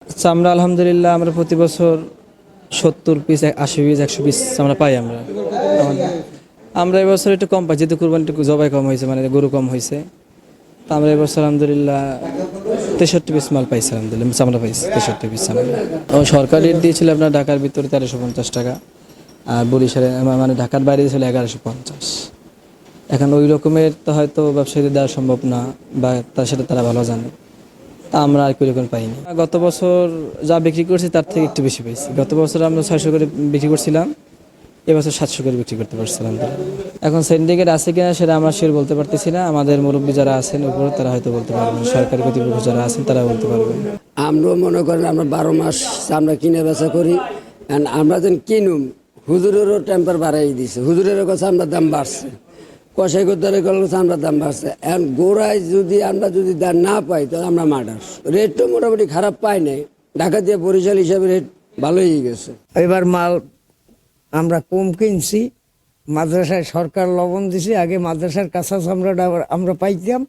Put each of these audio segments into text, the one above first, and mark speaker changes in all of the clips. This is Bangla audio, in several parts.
Speaker 1: আচ্ছা, আমরা আলহামদুলিল্লাহ আমরা প্রতি বছর 70 পিস 80 পিস 100 পিস আমরা পাই। আমরা এবছর একটু কম পাই, যেহেতু কুরবানি একটু জবাই কম হয়েছে, মানে গরু কম হয়েছে। তো আমরা এবছর আলহামদুলিল্লাহ 63 পিস মাল পাইছি, আলহামদুলিল্লাহ চামড়া পাইছি 63 পিস চামড়া। সরকার রেট দিয়েছিল আপনার ঢাকার ভিতরে 1350 টাকা, আর বরিশালে মানে ঢাকার বাইরে দিয়েছিল 1150। এখন ওই রকমের তো হয়তো ব্যবসায়ীদের দেওয়া সম্ভব না, বা তার সাথে তারা ভালো জানে। তা আমরা আর কি রকম পাইনি। গত বছর যা বিক্রি করছি তার থেকে একটু বেশি পেয়েছি। গত বছর আমরা 600 করে বিক্রি করছিলাম, এবছর 700 করে বিক্রি করতে পারছিলাম। এখন সিন্ডিকেট আছে কিনা সেটা আমরা শিওর বলতে পারতেছি না। আমাদের মুরব্বী যারা আছেন উপরে তারা হয়তো বলতে পারবেন, সরকারি কর্তৃপক্ষ যারা আছেন তারা বলতে পারবেন।
Speaker 2: আমরাও মনে করেন আমরা 12 মাস আমরা কিনে বেচা করি। আমরা যেন কিনুম, হুজুরেরও টেম্পার বাড়াই দিছে, হুজুরের কাছে আমরা দাম বাড়ছে, কষাই করদারের কাছে আমরা দাম বাড়ছে। এখন গোড়ায় যদি আমরা যদি দাম না পাই তাহলে আমরা মার্ডার। রেটটা মোটামুটি খারাপ পাই নাই, ঢাকা দিয়ে বরিশাল হিসাবে রেট ভালোই গেছে।
Speaker 3: এবার মাল আমরা কম কিনছি, মাদ্রাসায় সরকার লবণ দিছে, আগে মাদ্রাসার কাঁচা চামড়াটা আমরা পাইতাম,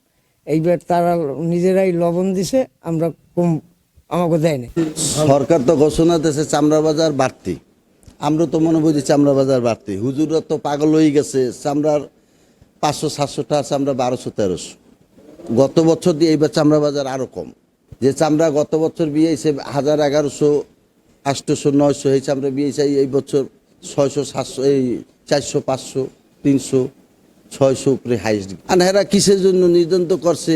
Speaker 3: এইবার তারা নিজেরাই লবণ দিছে, আমরা কম আমাকে দেয় না।
Speaker 4: সরকার তো ঘোষণা দিয়েছে চামড়া বাজার বাড়তি, আমরা তো মনে বুঝি চামড়া বাজার বাড়তি। হুজুররা তো পাগল হয়ে গেছে, চামড়ার 500-700 টাকা চামড়া 1200-1300। গত বছর দিয়ে এইবার চামড়া বাজার আরও কম। যে চামড়া গত বছর বিয়েছে 1000, 1100, 800, 900, এই চামড়া বিয়েছে এই বছর 600, 700, এই 400, 500, 300, 600 উপরে হাইস্ট। আর হেরা কিসের জন্য নির্ধারিত করছে?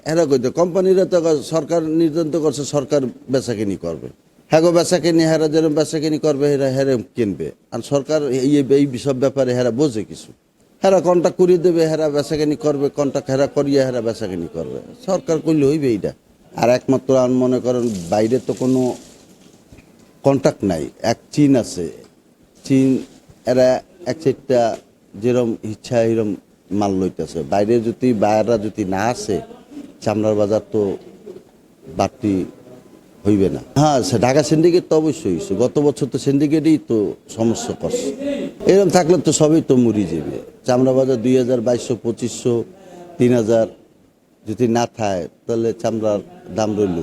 Speaker 4: হেরা কইতে কোম্পানিরা তো সরকার নির্ধারিত করছে, সরকার বেচাকেনি করবে। হ্যাঁ গো, বেচাকেনি হেরা যেরকম বেচাকেনি করবে হেরা হেরে কিনবে। আর সরকার এই সব ব্যাপারে হেরা বোঝে কিছু। হেরা কন্ট্যাক্ট করিয়ে দেবে, হেরা বেচাকেনি করবে, কন্ট্যাক্ট হেরা করিয়ে হেরা বেচাকেনি করবে। সরকার করলে হইবে এইটা। আর একমাত্র আমি মনে করেন বাইরে তো কোনো কন্ট্যাক্ট নাই। এক চীন আছে, চীন এরা এক সাইডটা যেরম ইচ্ছা এরম মাল লইতেছে। বাইরে যদি বাইরেরা যদি না আসে, চামড়ার বাজার তো বাড়তি হইবে না। হ্যাঁ, ঢাকা সিন্ডিকেট তো অবশ্যই হয়েছে। গত বছর তো সিন্ডিকেটই তো সমস্যা করছে। এরকম থাকলে তো সবই তো মরি যাবে। চামড়া বাজার 2000, 2200, 2500, 3000 যদি না থাকে তাহলে চামড়ার দাম রইল।